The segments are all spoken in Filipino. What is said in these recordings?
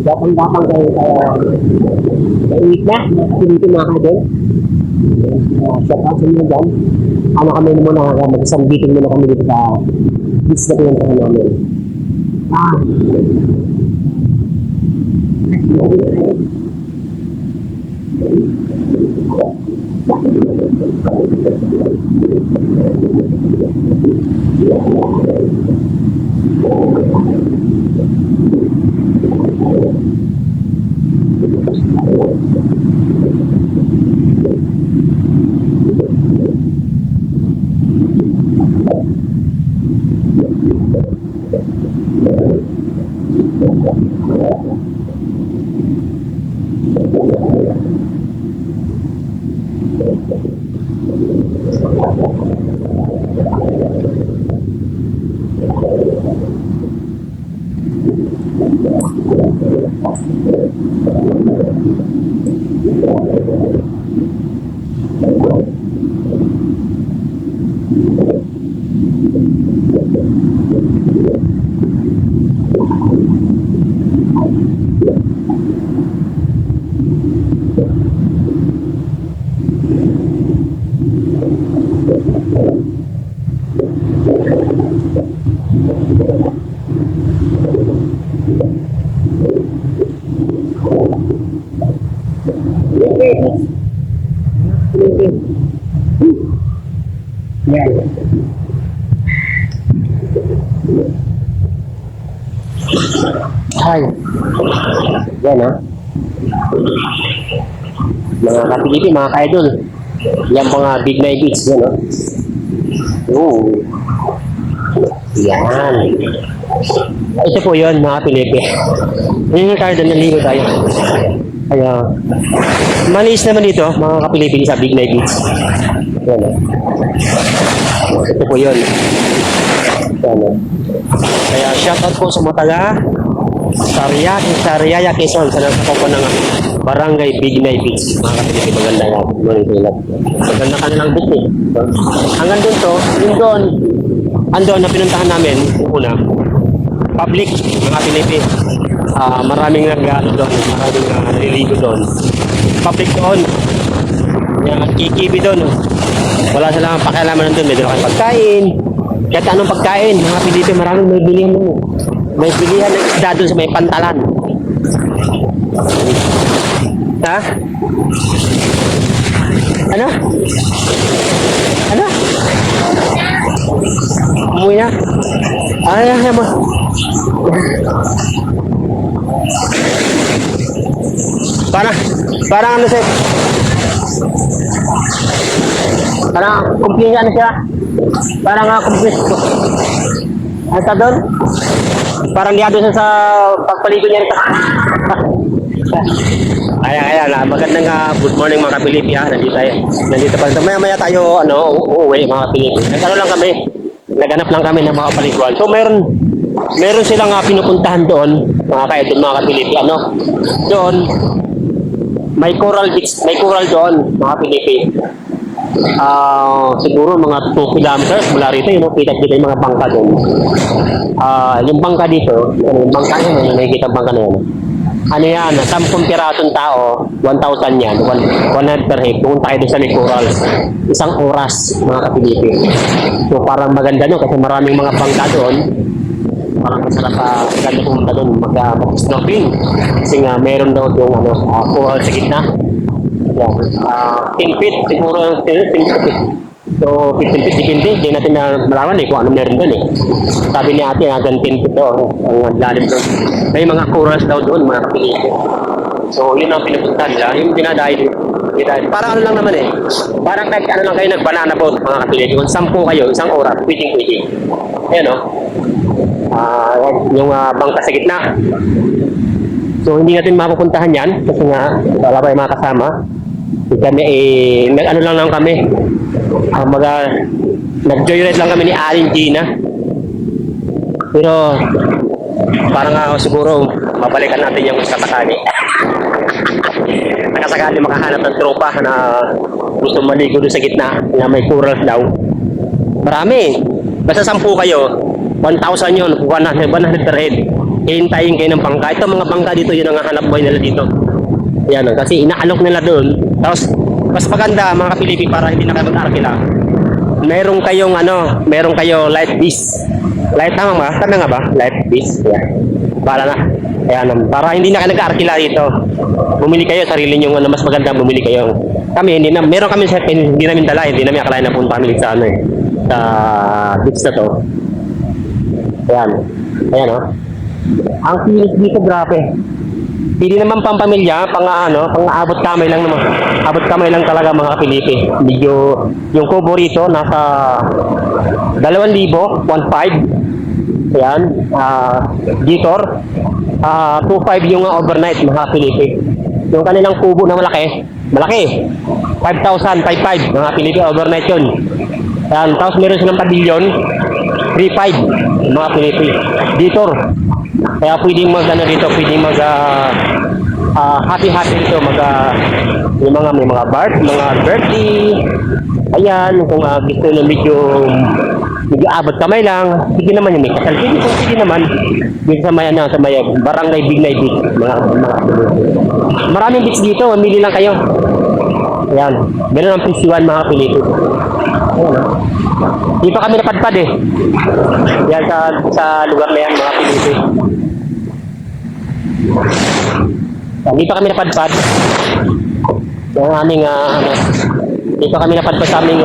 Gapang-gapang kayo ulit na. Pinito na ka din. Shout out sa inyo dyan. Ano kami muna mag-isang meeting muna kami dito sa beach na pinuntahan namin. Hi. Yan ha. Mga kapilipi, mga ka-idol. Yan mga big night beach. Yan ha. Yan. Ito po yun mga kapilipi. Hindi tayo doon, naligo tayo. Kaya, maliis naman dito mga kapilipi sa big night beach. Yan ha. Ito po yun. Yan ha. Kaya shoutout po sa mga taga Sariaya, Quezon, sa nasa po ng Barangay Big Night Beach. Mga kapilipi, maganda yan. Maganda kanilang beach eh. Hanggang doon to, yung doon, andon na pinuntahan namin, una, public, mga kapilipi. Maraming nag-ano doon, maraming naliligo doon. Public doon. Kikibi doon. Wala silang pakialaman doon, may doon kayong pagkain. Kahit anong pagkain, mga kapilipi, maraming may bilihan mo. May bilihan ng isda doon sa may pantalan. Ha? Ano? Ano? Umuwi na? Ay, mo. Parang ano siya? Parang kumpinya na siya. Parang kumpis. Ano sa doon? Parang liado siya sa pagpaligo niya rin. Ayan, magandang good morning mga kapilipi ha. Nandito pa. Maya tayo, uuwi mga kapilipi. Ano lang kami, naghanap lang kami ng mga paliguan. So meron silang pinupuntahan doon, mga ka-idol, mga kapilipi. Doon, may coral beach, may coral doon, mga kapilipi. Siguro mga 2 kilometers mula rito, kita yung mga bangka doon. Yung bangka dito, yung bangka yun, nakikita ang bangka na yun. Ano yan, 10 pirasong tao, 1,000 yan, 100 per head, pumunta kayo doon sa may coral. Isang oras, mga kapilipi. So parang maganda doon, kasi maraming mga bangka doon. Parang masarap ganda pumunta doon, mag-snorkeling. Kasi nga, meron daw yung coral sa gitna. Yan. 10 feet, siguro 10 feet. So, 15 feet, depende. Hindi natin na malaman kung ano meron doon Sabi ni ate, hanggang 10 feet daw, ang lalim doon. May mga corals daw doon, mga kapilipi. So, yun ang pinupunta nila. Yung dinadayo. Parang ano lang naman Parang kahit ano lang kayo nag-banana boat, mga kapilipi. Kung 10 kayo, isang oras, pwede. Ayan yung bangka sa gitna. So, hindi natin mapupuntahan yan. Kasi nga, wala pa yung mga kasama. Kami nag-ano lang kami. Nag-joyride lang kami ni Aling Gina. Pero parang siguro mabalikan natin yung sa Katani. nakasakali makahanap ng tropa na gusto maligo doon sa gitna na may corals daw. Marami. Basta 10 kayo, 1,000 yun, 100 per head. Hihintayin kayo ng bangka. Ito mga bangka dito, yun ang hanap buhay nila dito. Yan, kasi inaalok nila doon. Tapos, mas maganda mga Pilipino para hindi na kayo mag-arkila. Meron kayo light beast. Light tama ba? Tama nga ba? Light beast. Yan. Para na. Ayan, para hindi na kayo nag-arkila dito. Bumili kayo, sarili nyo mas maganda bumili kayo. Kami, meron kami sa hindi namin dala, hindi namin akalain na punta kami sa sa beach na to. Ayan. Ayan, oh. Ang kinis dito, grabe. Hindi naman pampamilya, pang-abot kamay lang naman. Abot kamay lang talaga mga Pilipino. Medyo, yung kubo rito, nasa 2,000, 1,500. Ayan, Gitor. 2,500 yung overnight mga Pilipino. Yung kanilang kubo na malaki. 5,000, 5,500 mga Pilipino, overnight yun. Ayan, tapos meron silang pavilion, 3,500 mga Pilipino. Gitor. Kaya pwedeng dito, pwedeng happy dito, yung may mga birthday. Ayan, kung gusto na medyo abot kamay lang, sige naman yung may kasal. Sige naman. Dito sa may Barangay Bignay Beach, mga maraming beach dito, mamili lang kayo. Ayan, meron ang Pisiwan mga Pilipino. Ayan, dito kami napadpad eh. Yan sa lugar na yan mga Pilipino. Dito kami napadpad. Yung aming dito kami napadpad sa aming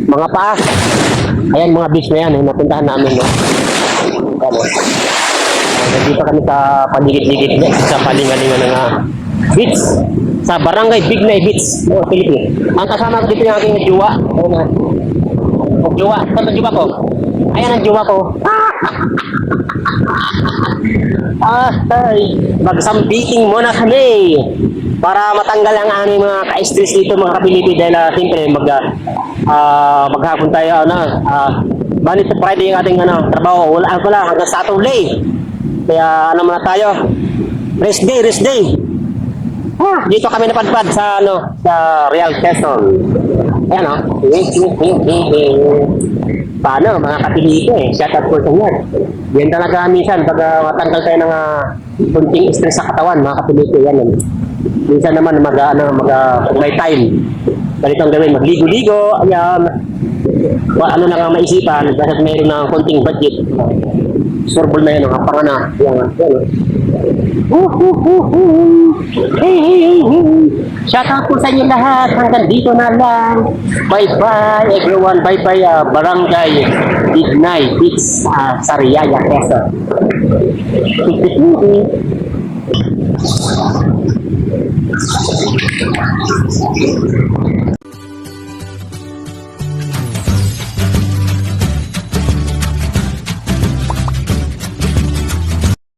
mga paas. Ayan mga beach na yan, napuntahan namin. Dito kami sa paligid-ligid sa palingalingan ng beach. Sa Barangay Bignay Beach, mga Pilipino. Ang kasama ko dito yung aking jowa. Jowa, saan ang jowa ko? Ayan ang jowa ko. Magsambiting muna kami para matanggal ang aming mga ka-stress dito mga Pilipino dahil siyempre maghapon tayo Monday to Friday yung ating trabaho. Wala hanggang Saturday. Kaya muna tayo. Rest day. Dito kami napadpad sa Real Quezon. Ayan paano mga Kapilito shout out po sa inyo. Yan talaga minsan pag matanggal tayo ng kunting stress sa katawan mga Kapilito yan. Minsan naman may time. Ganito ang gawin, magligo-ligo, ayan. Ano lang ang maisipan dahil mayroon ng konting budget. Surbol na yan, ang pangana. Ayan. Hey. Shout out po sa inyo lahat. Hanggang dito na lang. Bye-bye everyone. Bye-bye Barangay Bignay Beach Sariaya, Quezon.